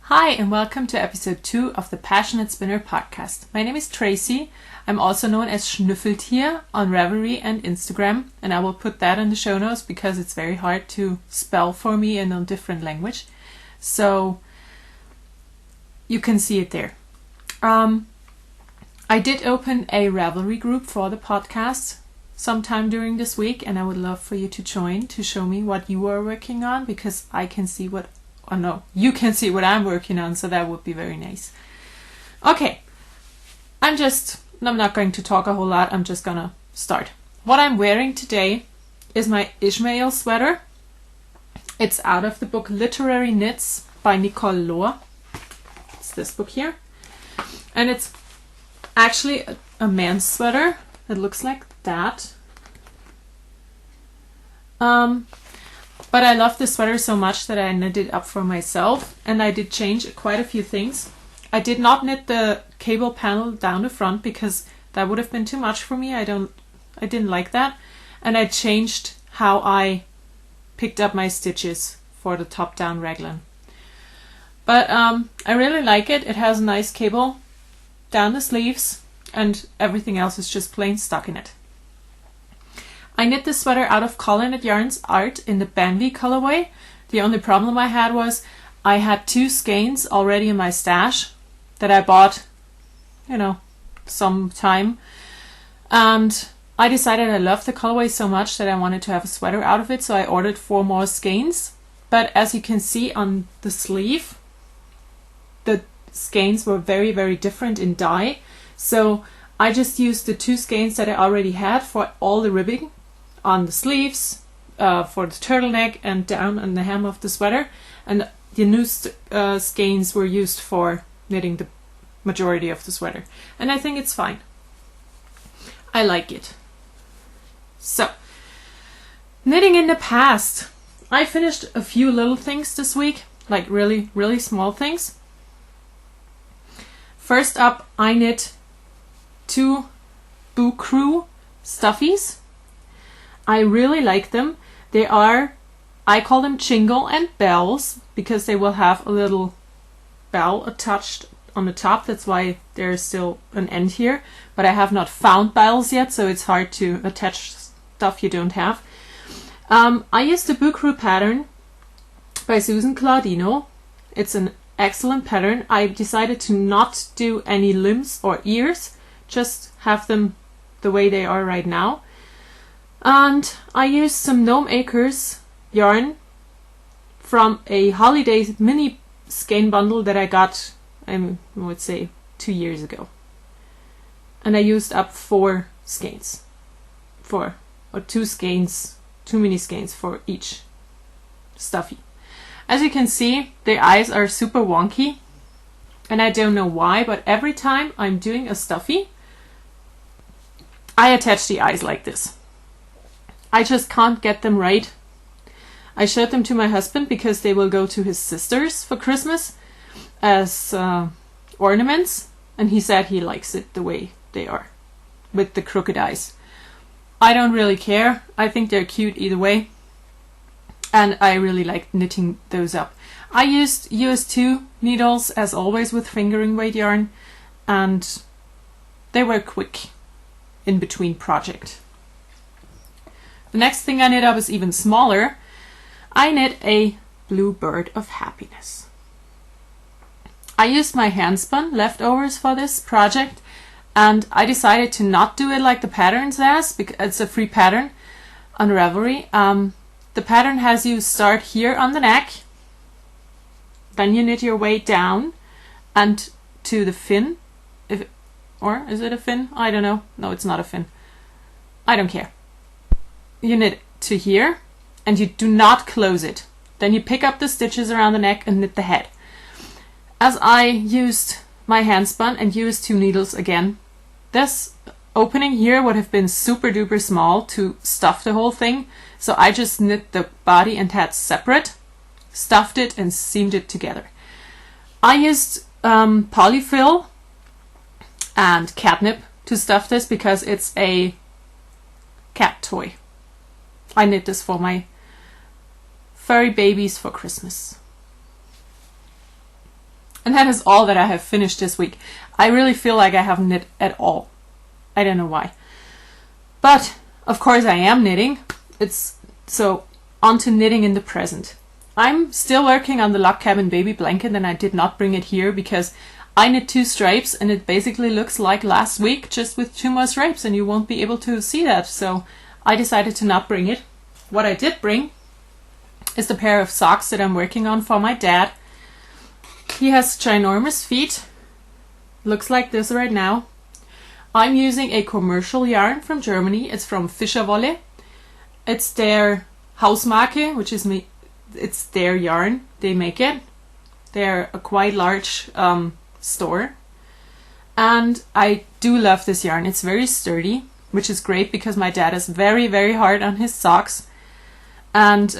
Hi and welcome to episode 2 of the PassionKnit Spinner podcast. My name is Tracy. I'm also known as Schnüffeltier on Ravelry and Instagram, and I will put that in the show notes because it's very hard to spell for me in a different language. So you can see it there. I did open a Ravelry group for the podcast sometime during this week, and I would love for you to join to show me what you are working on, because I can see you can see what I'm working on, so that would be very nice. Okay, I'm not going to talk a whole lot, I'm just gonna start. What I'm wearing today is my Ishmael sweater. It's out of the book Literary Knits by Nicole Lohr. It's this book here. And it's actually a man's sweater. It looks like that. But I love this sweater so much that I knit it up for myself, and I did change quite a few things. I did not knit the cable panel down the front because that would have been too much for me. I didn't like that. And I changed how I picked up my stitches for the top-down raglan. But I really like it. It has a nice cable down the sleeves, and everything else is just plain stuck in it. I knit this sweater out of Collar Knit Yarns Art in the Banvey colorway. The only problem I had was I had 2 skeins already in my stash that I bought, some time. And I decided I loved the colorway so much that I wanted to have a sweater out of it, so I ordered 4 more skeins. But as you can see on the sleeve, the skeins were very, very different in dye. So I just used the 2 skeins that I already had for all the ribbing on the sleeves, for the turtleneck, and down on the hem of the sweater. And the new skeins were used for knitting the majority of the sweater. And I think it's fine. I like it. So, knitting in the past. I finished a few little things this week, like really, really small things. First up, I knit 2 Boo Crew stuffies. I really like them. I call them Jingle and Bells because they will have a little bell attached on the top. That's why there's still an end here. But I have not found bells yet, so it's hard to attach stuff you don't have. I used the Boo Crew pattern by Susan Claudino. It's an excellent pattern. I decided to not do any limbs or ears, just have them the way they are right now. And I used some Gnome Acres yarn from a holiday mini skein bundle that I got, I would say, 2 years ago. And I used up 4 skeins. 2 skeins, 2 mini skeins for each stuffy. As you can see, the eyes are super wonky. And I don't know why, but every time I'm doing a stuffy, I attach the eyes like this. I just can't get them right. I showed them to my husband because they will go to his sisters for Christmas as ornaments, and he said he likes it the way they are, with the crooked eyes. I don't really care. I think they're cute either way, and I really like knitting those up. I used US2 needles as always with fingering weight yarn, and they were quick in between project. The next thing I knit up is even smaller. I knit a Blue Bird of Happiness. I used my handspun leftovers for this project, and I decided to not do it like the pattern says, because it's a free pattern on Ravelry. The pattern has you start here on the neck, then you knit your way down and to the fin. Or is it a fin? I don't know. No, it's not a fin. I don't care. You knit to here, and you do not close it. Then you pick up the stitches around the neck and knit the head. As I used my handspun and used 2 needles again, this opening here would have been super duper small to stuff the whole thing, so I just knit the body and head separate, stuffed it, and seamed it together. I used polyfill and catnip to stuff this because it's a cat toy. I knit this for my furry babies for Christmas. And that is all that I have finished this week. I really feel like I haven't knit at all. I don't know why. But, of course, I am knitting. So, on to knitting in the present. I'm still working on the log cabin baby blanket, and I did not bring it here because I knit 2 stripes and it basically looks like last week, just with 2 more stripes, and you won't be able to see that. So I decided to not bring it. What I did bring is the pair of socks that I'm working on for my dad. He has ginormous feet. Looks like this right now. I'm using a commercial yarn from Germany. It's from Fischerwolle. It's their Hausmarke, which is it's their yarn. They make it. They're a quite large store. And I do love this yarn. It's very sturdy, which is great because my dad is very, very hard on his socks. And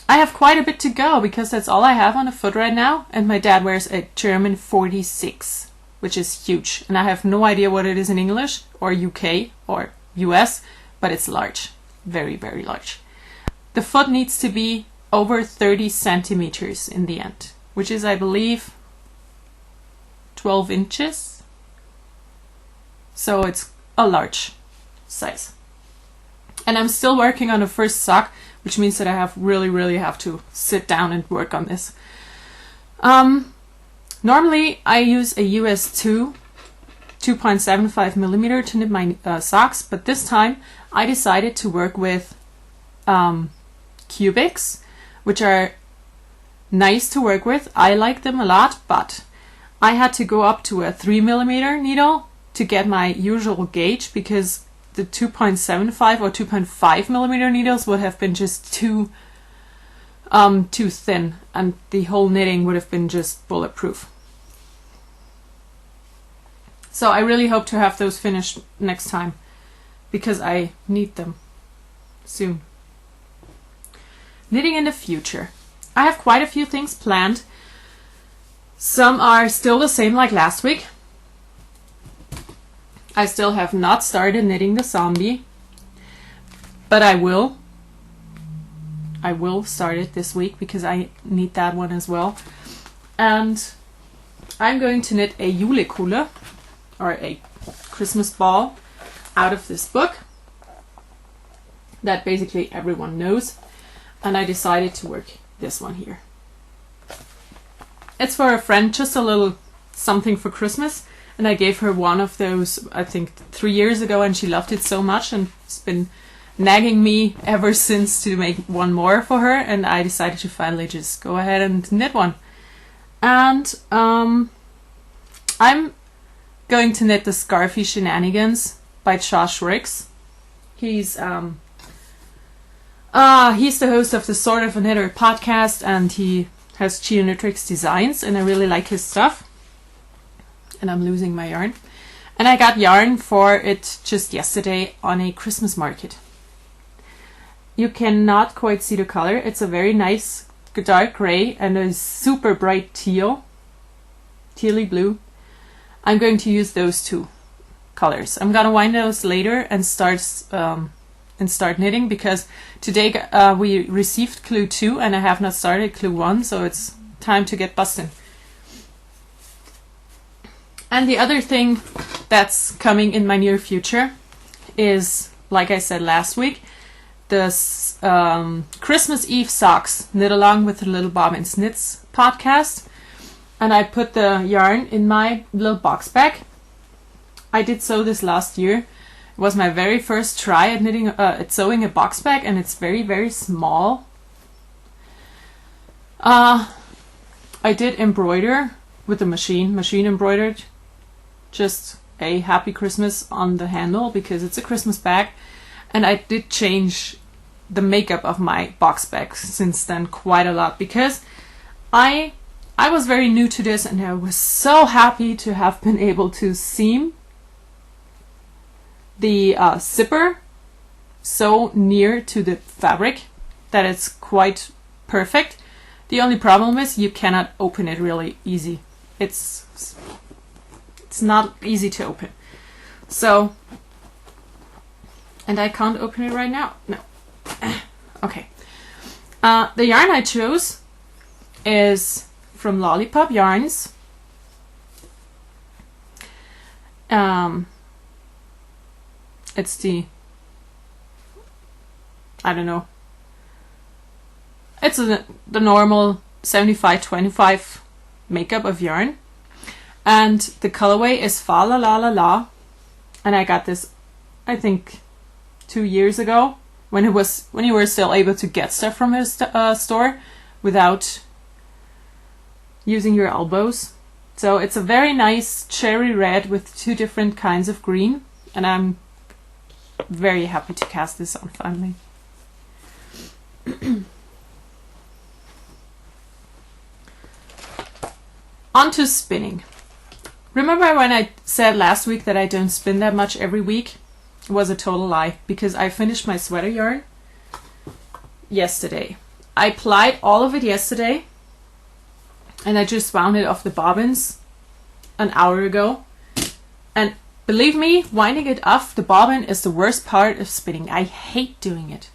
I have quite a bit to go because that's all I have on a foot right now. And my dad wears a German 46, which is huge. And I have no idea what it is in English or UK or US, but it's large. Very, very large. The foot needs to be over 30 centimeters in the end, which is, I believe, 12 inches. So it's a large size. And I'm still working on the first sock, which means that I really have to sit down and work on this. Normally I use a US 2.75 millimeter to knit my socks, but this time I decided to work with cubics, which are nice to work with. I like them a lot, but I had to go up to a 3 millimeter needle to get my usual gauge because the 2.75 or 2.5 millimeter needles would have been just too thin, and the whole knitting would have been just bulletproof. So I really hope to have those finished next time because I need them soon. Knitting in the future. I have quite a few things planned. Some are still the same like last week. I still have not started knitting the zombie, but I will. I will start it this week because I need that one as well. And I'm going to knit a Julekuhle, or a Christmas ball, out of this book that basically everyone knows. And I decided to work this one here. It's for a friend, just a little something for Christmas. And I gave her one of those, I think, 3 years ago, and she loved it so much and it's been nagging me ever since to make one more for her. And I decided to finally just go ahead and knit one. And I'm going to knit the Scarfy Shenanigans by Josh Ricks. He's the host of the Sort of a Knitter podcast, and he has Geometrix Designs, and I really like his stuff. And I'm losing my yarn. And I got yarn for it just yesterday on a Christmas market. You cannot quite see the color. It's a very nice dark gray and a super bright tealy blue. I'm going to use those 2 colors. I'm gonna wind those later and start knitting because today we received clue 2 and I have not started clue 1, so it's time to get bustin'. And the other thing that's coming in my near future is, like I said last week, the Christmas Eve socks, knit along with the Little Bobbins Knits podcast. And I put the yarn in my little box bag. I did sew this last year. It was my very first try at knitting, at sewing a box bag, and it's very, very small. I did embroider with the machine embroidered just a Happy Christmas on the handle because it's a Christmas bag. And I did change the makeup of my box bag since then quite a lot because I was very new to this, and I was so happy to have been able to seam the zipper so near to the fabric that it's quite perfect. The only problem is you cannot open it really easy. It's not easy to open. So, and I can't open it right now. No. Okay. The yarn I chose is from Lollipop Yarns. It's the, I don't know, it's the normal 75-25 makeup of yarn, and the colorway is Fa La La La La, and I got this, I think, 2 years ago when you were still able to get stuff from his store without using your elbows. So it's a very nice cherry red with 2 different kinds of green, and I'm very happy to cast this on finally. On to spinning. Remember when I said last week that I don't spin that much every week? It was a total lie, because I finished my sweater yarn yesterday. I plied all of it yesterday, and I just wound it off the bobbins an hour ago. And believe me, winding it off the bobbin is the worst part of spinning. I hate doing it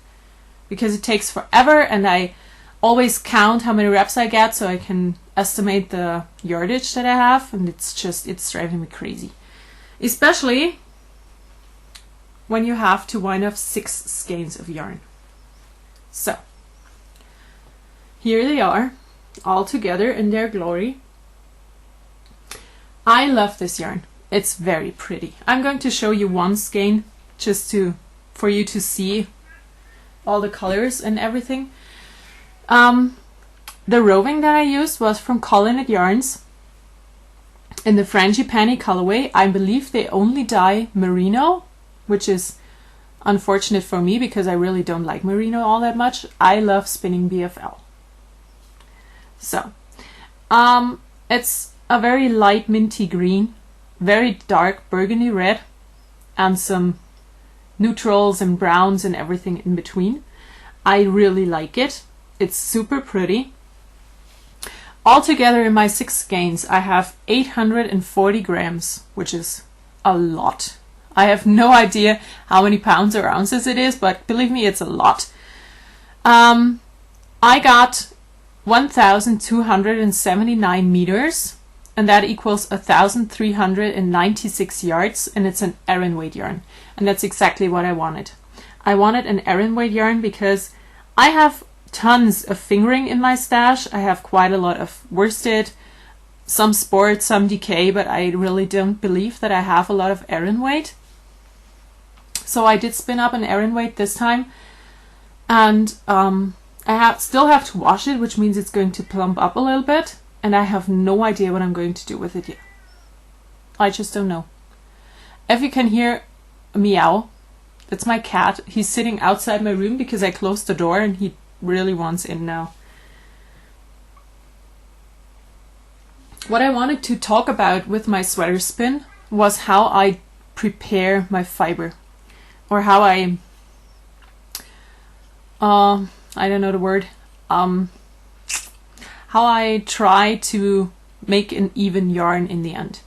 because it takes forever, and I always count how many reps I get so I can estimate the yardage that I have, and it's driving me crazy. Especially when you have to wind off 6 skeins of yarn. So, here they are, all together in their glory. I love this yarn. It's very pretty. I'm going to show you one skein just for you to see all the colors and everything. The roving that I used was from PassioKnit Yarns in the Frangipani colorway. I believe they only dye merino, which is unfortunate for me because I really don't like merino all that much. I love spinning BFL. So, it's a very light minty green, very dark burgundy red, and some neutrals and browns and everything in between. I really like it. It's super pretty. Altogether in my 6 skeins I have 840 grams, which is a lot. I have no idea how many pounds or ounces it is, but believe me, it's a lot. I got 1,279 meters, and that equals 1,396 yards, and it's an Aran weight yarn. And that's exactly what I wanted. I wanted an Aran weight yarn because I have tons of fingering in my stash. I have quite a lot of worsted, some sport, some DK, but I really don't believe that I have a lot of Aran weight. So I did spin up an Aran weight this time, and I still have to wash it, which means it's going to plump up a little bit, and I have no idea what I'm going to do with it yet. I just don't know. If you can hear a meow, that's my cat. He's sitting outside my room because I closed the door and he really wants in now. What I wanted to talk about with my sweater spin was how I prepare my fiber, or how I don't know the word, how I try to make an even yarn in the end.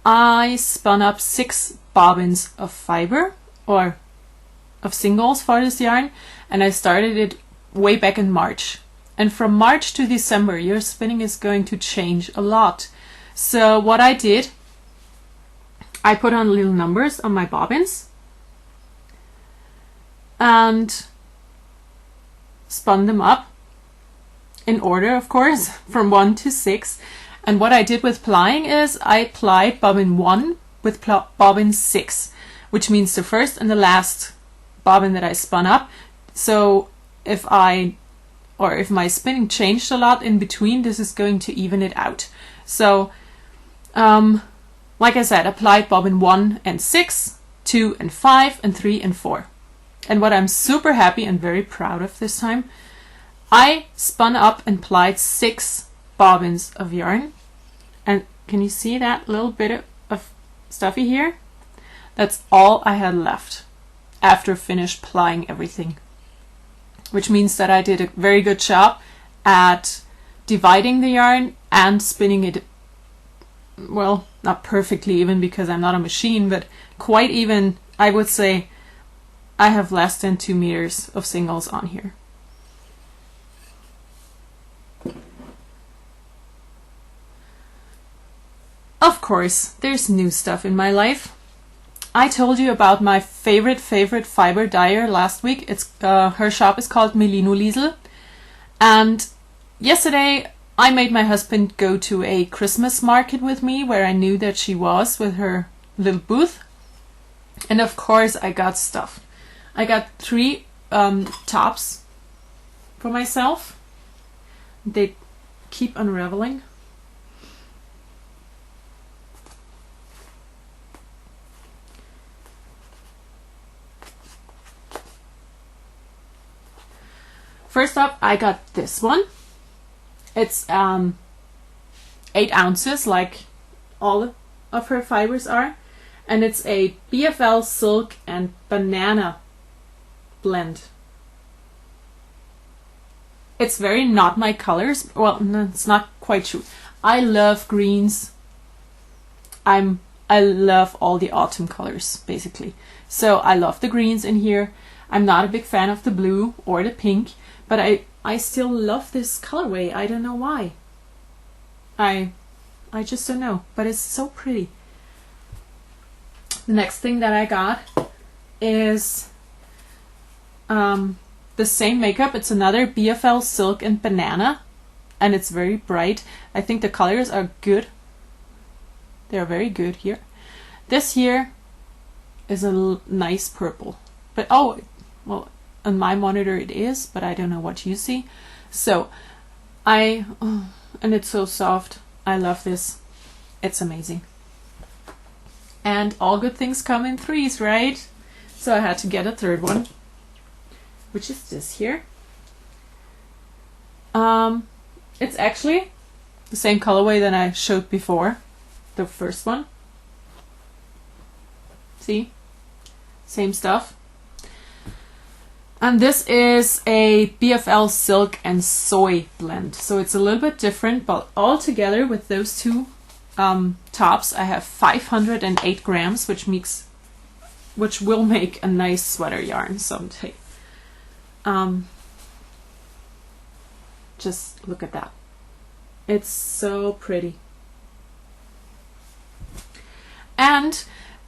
I spun up 6 bobbins of fiber, or of singles for this yarn, and I started it way back in March. And from March to December, your spinning is going to change a lot. So what I did, I put on little numbers on my bobbins and spun them up in order, of course, from 1 to 6. And what I did with plying is I plied bobbin 1 with bobbin 6, which means the first and the last bobbin that I spun up. So if my spinning changed a lot in between, this is going to even it out. So like I said, I applied bobbin 1 and 6, 2 and 5, and 3 and 4. And what I'm super happy and very proud of this time, I spun up and plied 6 bobbins of yarn. And can you see that little bit of stuffy here? That's all I had left after finished plying everything. Which means that I did a very good job at dividing the yarn and spinning it, well, not perfectly even because I'm not a machine, but quite even. I would say I have less than 2 meters of singles on here. Of course, there's new stuff in my life. I told you about my favorite fiber dyer last week. It's her shop is called Melino Liesel. And yesterday I made my husband go to a Christmas market with me where I knew that she was with her little booth. And of course I got stuff. I got 3 tops for myself. They keep unraveling. First up, I got this one. It's 8 ounces, like all of her fibers are, and it's a BFL silk and banana blend. It's very not my colors. Well, no, it's not quite true. I love greens. I love all the autumn colors, basically. So I love the greens in here. I'm not a big fan of the blue or the pink, but I still love this colorway. I don't know why. I just don't know, but it's so pretty. The next thing that I got is the same makeup. It's another BFL silk and banana, and it's very bright. I think the colors are good. They're very good here. This here is a nice purple, but oh, well, on my monitor it is, but I don't know what you see. So and it's so soft. I love this. It's amazing. And all good things come in 3s, right? So I had to get a 3rd one, which is this here. It's actually the same colorway that I showed before, the first one. See? Same stuff. And this is a BFL silk and soy blend. So it's a little bit different, but all together with those 2 tops, I have 508 grams, which will make a nice sweater yarn someday. Just look at that. It's so pretty. And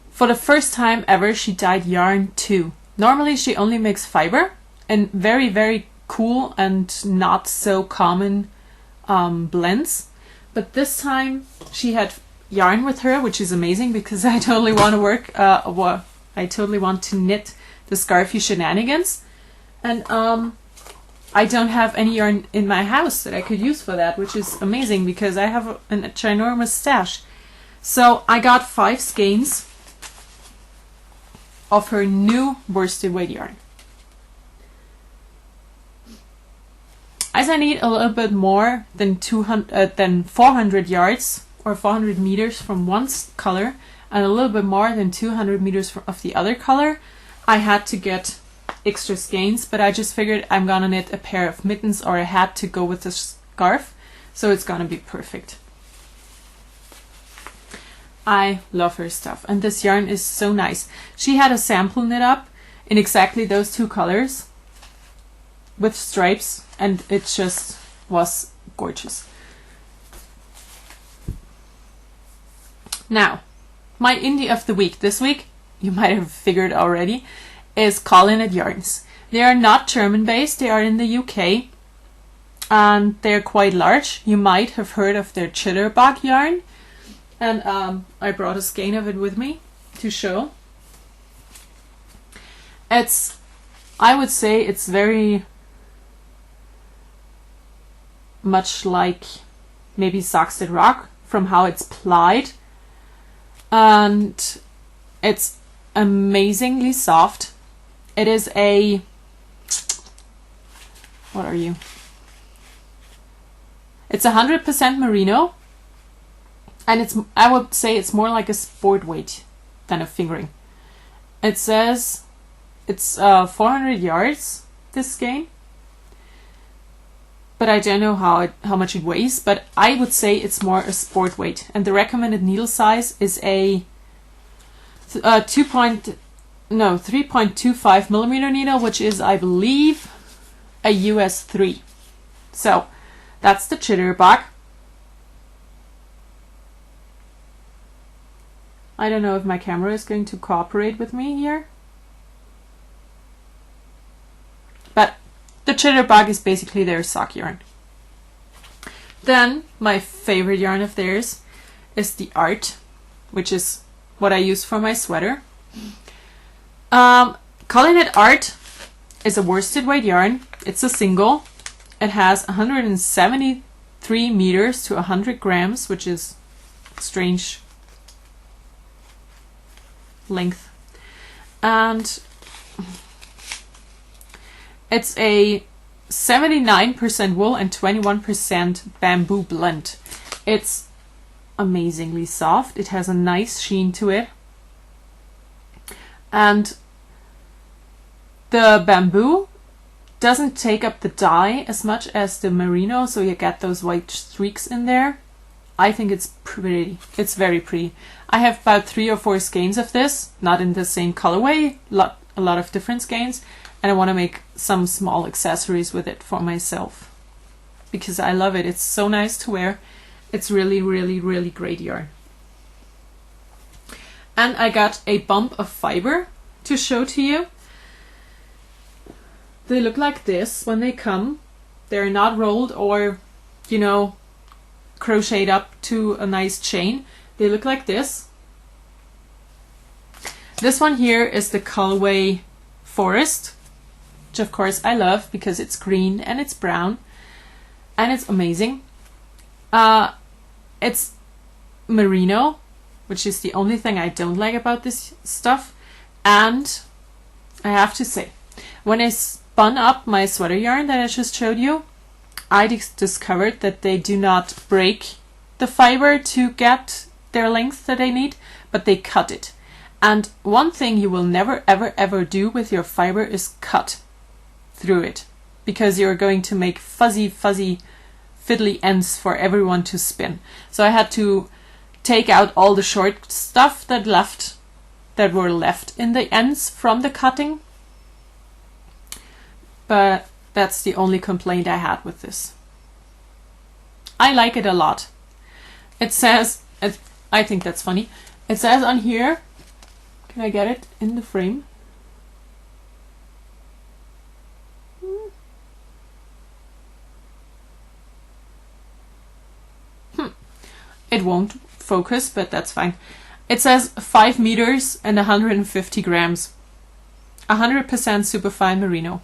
for the first time ever, she dyed yarn too. Normally she only makes fiber and very, very cool and not so common blends. But this time she had yarn with her, which is amazing because I totally want to I totally want to knit the Scarfy Shenanigans. And I don't have any yarn in my house that I could use for that, which is amazing because I have a ginormous stash. So I got 5 skeins of her new worsted weight yarn. As I need a little bit more than 400 yards or 400 meters from one color and a little bit more than 200 meters of the other color, I had to get extra skeins, but I just figured I'm gonna knit a pair of mittens or a hat to go with the scarf, so it's gonna be perfect. I love her stuff, and this yarn is so nice. She had a sample knit up in exactly those 2 colors with stripes, and it just was gorgeous. Now, my indie of the week this week, you might have figured already, is Call Knit Yarns. They are not German based, they are in the UK, and they're quite large. You might have heard of their Chitterbug yarn, and I brought a skein of it with me to show. I would say it's very much like maybe Socks That Rock from how it's plied, and it's amazingly soft. It is a, what are you? It's 100% merino, and I would say it's more like a sport weight than a fingering. It says it's 400 yards, this skein, but I don't know how much it weighs, but I would say it's more a sport weight, and the recommended needle size is a 3.25 millimeter needle, which is, I believe, a US 3. So that's the Chitterbug. I don't know if my camera is going to cooperate with me here. But the Jitterbug is basically their sock yarn. Then my favorite yarn of theirs is the Art, which is what I use for my sweater. PassioKnit Art is a worsted weight yarn. It's a single. It has 173 meters to 100 grams, which is strange length. And it's a 79% wool and 21% bamboo blend. It's amazingly soft. It has a nice sheen to it. And the bamboo doesn't take up the dye as much as the merino, so you get those white streaks in there. I think it's pretty. It's very pretty. I have about 3 or 4 skeins of this, not in the same colorway, a lot of different skeins, and I want to make some small accessories with it for myself because I love it. It's so nice to wear. It's really, really, really great yarn. And I got a bump of fiber to show to you. They look like this when they come. They're not rolled or, you know, crocheted up to a nice chain. They look like this. This one here is the colorway Forest, which of course I love because it's green and it's brown and it's amazing. It's merino, which is the only thing I don't like about this stuff. And I have to say, when I spun up my sweater yarn that I just showed you, I discovered that they do not break the fiber to get their length that they need, but they cut it. And one thing you will never ever ever do with your fiber is cut through it, because you're going to make fuzzy fiddly ends for everyone to spin. So I had to take out all the short stuff that were left in the ends from the cutting. But that's the only complaint I had with this. I like it a lot. It says, I think that's funny. It says on here, can I get it in the frame? It won't focus, but that's fine. It says 5 meters and 150 grams. 100% superfine merino.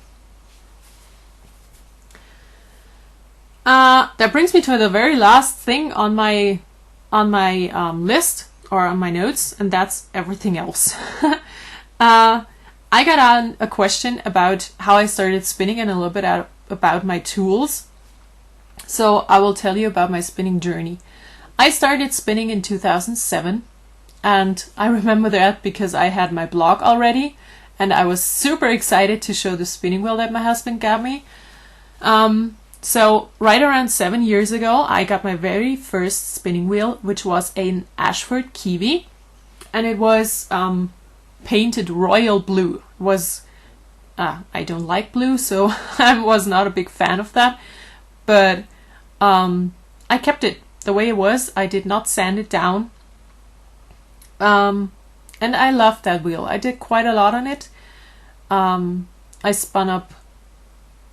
That brings me to the very last thing on my list or on my notes, and that's everything else. I got a question about how I started spinning and a little bit about my tools. So I will tell you about my spinning journey. I started spinning in 2007, and I remember that because I had my blog already, and I was super excited to show the spinning wheel that my husband got me. So right around 7 years ago, I got my very first spinning wheel, which was an Ashford Kiwi, and it was painted royal blue. It was I don't like blue, so I was not a big fan of that, but I kept it the way it was. I did not sand it down, and I loved that wheel. I did quite a lot on it. I spun up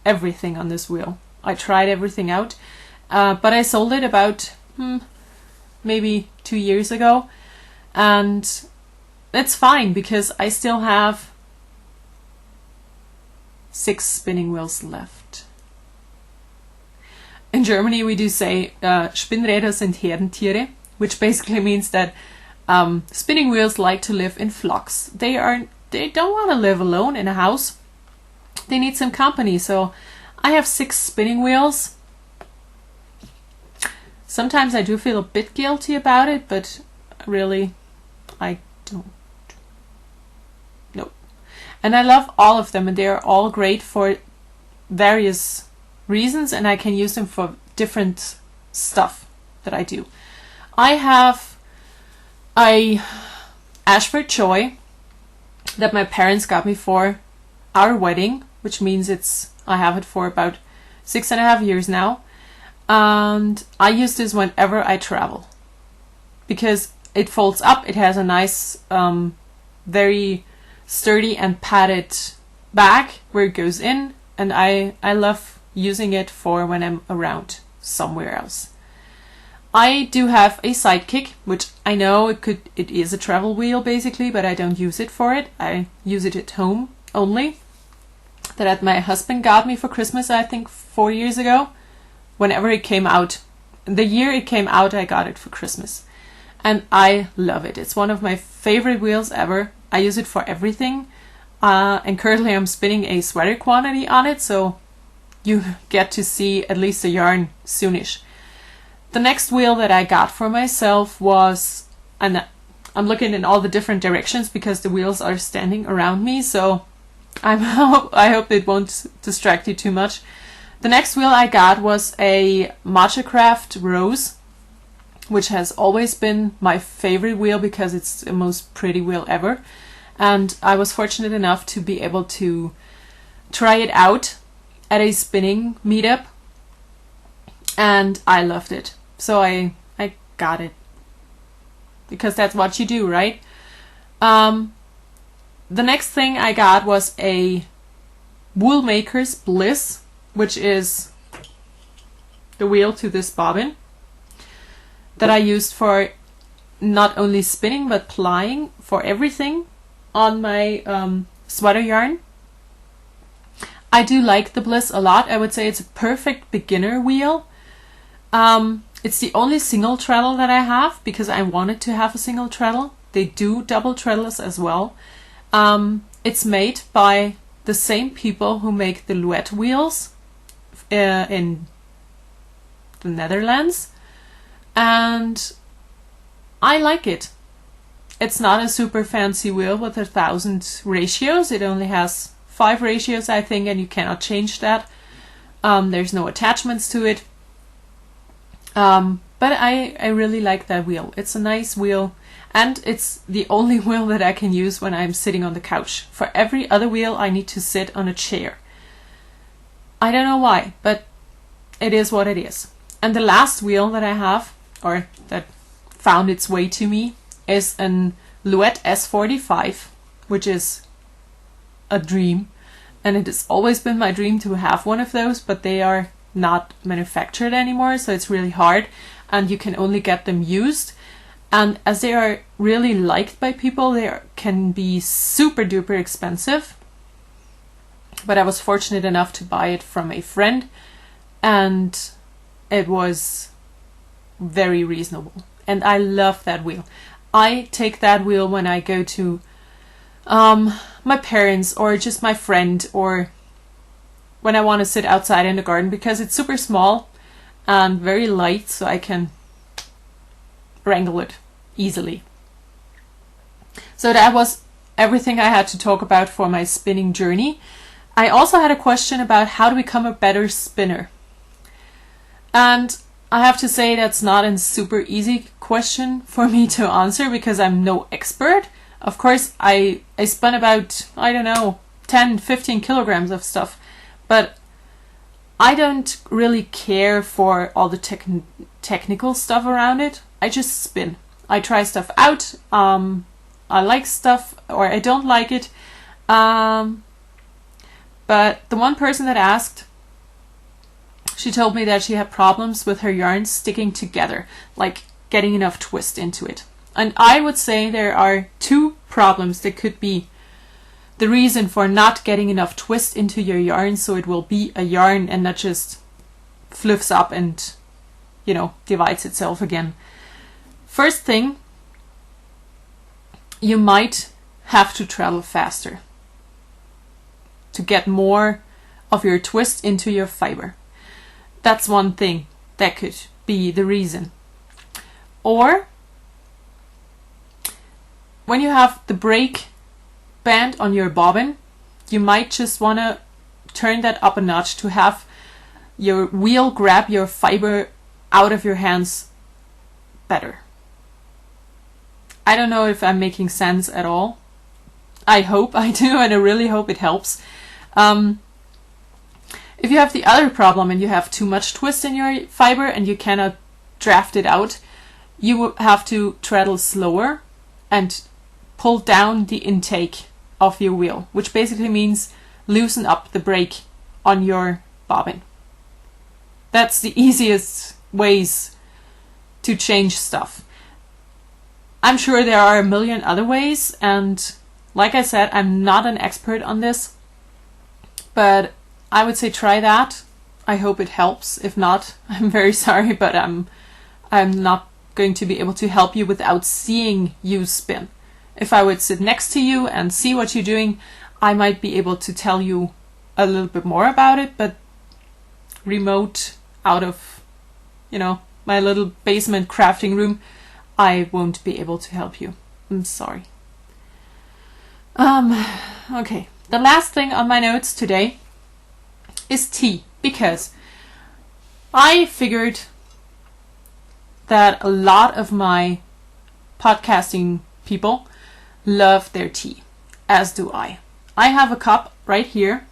everything on this wheel. I tried everything out, but I sold it about maybe 2 years ago, and it's fine because I still have 6 spinning wheels left. In Germany we do say Spinnräder sind Herdentiere, which basically means that spinning wheels like to live in flocks. They don't want to live alone in a house. They need some company, so I have 6 spinning wheels. Sometimes I do feel a bit guilty about it, but really I don't. No. And I love all of them, and they are all great for various reasons, and I can use them for different stuff that I do. I have a Ashford Joy that my parents got me for our wedding, which means I have it for about 6.5 years now, and I use this whenever I travel because it folds up. It has a nice, very sturdy and padded back where it goes in, and I love using it for when I'm around somewhere else. I do have a sidekick, which I know it is a travel wheel basically, but I don't use it for it. I use it at home only. That my husband got me for Christmas, I think 4 years ago. Whenever it came out, the year it came out, I got it for Christmas. And I love it. It's one of my favorite wheels ever. I use it for everything. And currently I'm spinning a sweater quantity on it, so you get to see at least the yarn soonish. The next wheel that I got for myself was, and I'm looking in all the different directions because the wheels are standing around me, so I hope it won't distract you too much. The next wheel I got was a Matchacraft Rose, which has always been my favorite wheel because it's the most pretty wheel ever. And I was fortunate enough to be able to try it out at a spinning meetup, and I loved it. So I got it because that's what you do, right? The next thing I got was a Woolmaker's Bliss, which is the wheel to this bobbin that I used for not only spinning but plying for everything on my sweater yarn. I do like the Bliss a lot. I would say it's a perfect beginner wheel. It's the only single treadle that I have because I wanted to have a single treadle. They do double treadles as well. It's made by the same people who make the Louet wheels in the Netherlands, and I like it. It's not a super fancy wheel with 1,000 ratios. It only has 5 ratios, I think, and you cannot change that. There's no attachments to it. But I really like that wheel. It's a nice wheel, and it's the only wheel that I can use when I'm sitting on the couch. For every other wheel, I need to sit on a chair. I don't know why, but it is what it is. And the last wheel that I have, or that found its way to me, is an Louet S45, which is a dream. And it has always been my dream to have one of those, but they are not manufactured anymore, so it's really hard, and you can only get them used. And as they are really liked by people, they can be super duper expensive. But I was fortunate enough to buy it from a friend, and it was very reasonable. And I love that wheel. I take that wheel when I go to my parents or just my friend, or when I want to sit outside in the garden, because it's super small and very light, so I can wrangle it easily. So that was everything I had to talk about for my spinning journey. I also had a question about how to become a better spinner. And I have to say that's not a super easy question for me to answer because I'm no expert. Of course, I spun about, I don't know, 10, 15 kilograms of stuff. But I don't really care for all the technical stuff around it. I just spin. I try stuff out. I like stuff or I don't like it. But the one person that asked, she told me that she had problems with her yarn sticking together, like getting enough twist into it. And I would say there are 2 problems that could be the reason for not getting enough twist into your yarn, so it will be a yarn and not just fluffs up and, divides itself again. First thing, you might have to travel faster to get more of your twist into your fiber. That's one thing that could be the reason. Or when you have the break band on your bobbin, you might just want to turn that up a notch to have your wheel grab your fiber out of your hands better. I don't know if I'm making sense at all. I hope I do, and I really hope it helps. If you have the other problem and you have too much twist in your fiber and you cannot draft it out, you will have to treadle slower and pull down the intake of your wheel, which basically means loosen up the brake on your bobbin. That's the easiest ways to change stuff. I'm sure there are a million other ways, and like I said, I'm not an expert on this, but I would say try that. I hope it helps. If not, I'm very sorry, but I'm not going to be able to help you without seeing you spin. If I would sit next to you and see what you're doing, I might be able to tell you a little bit more about it, but remote out of, my little basement crafting room, I won't be able to help you. I'm sorry. Okay. The last thing on my notes today is tea, because I figured that a lot of my podcasting people love their tea, as do I. I have a cup right here,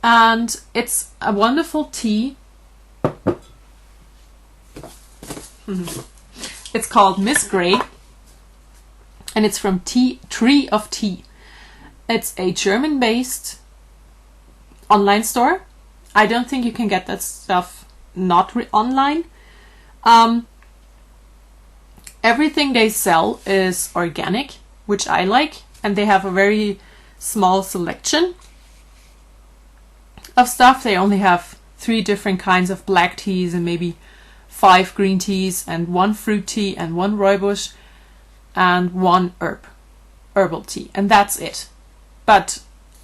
and it's a wonderful tea. It's called Miss Grey, and it's from Tree of Tea. It's a German-based online store. I don't think you can get that stuff not online. Everything they sell is organic, which I like, and they have a very small selection of stuff. They only have 3 different kinds of black teas and maybe 5 green teas and 1 fruit tea and 1 rooibos and 1 herbal tea, and that's it. But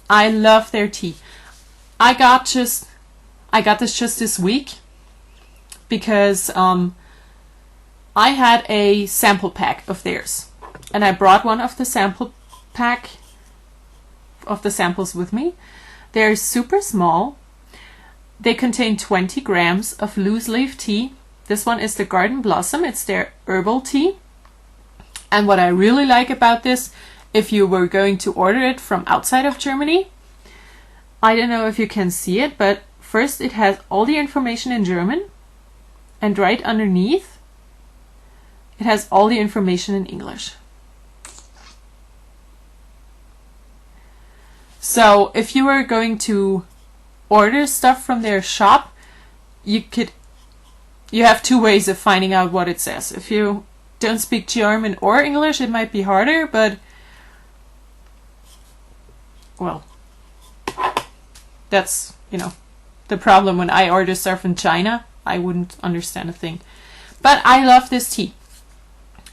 I love their tea. I got this just this week because I had a sample pack of theirs, and I brought one of the sample pack of the samples with me. They're super small. They contain 20 grams of loose leaf tea. This one is the Garden Blossom. It's their herbal tea. And what I really like about this, if you were going to order it from outside of Germany, I don't know if you can see it, but first it has all the information in German, and right underneath it has all the information in English. So if you were going to order stuff from their shop, you have 2 ways of finding out what it says. If you don't speak German or English, it might be harder, but well, that's, the problem when I order stuff from China. I wouldn't understand a thing. But I love this tea.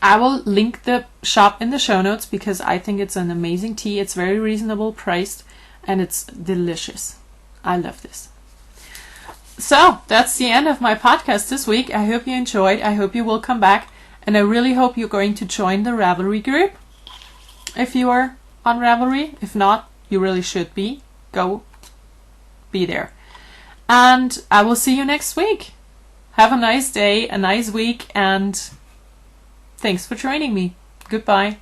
I will link the shop in the show notes because I think it's an amazing tea. It's very reasonable priced and it's delicious. I love this. So that's the end of my podcast this week. I hope you enjoyed. I hope you will come back, and I really hope you're going to join the Ravelry group if you are on Ravelry. If not, you really should be. Go be there. And I will see you next week. Have a nice day, a nice week, and thanks for joining me. Goodbye.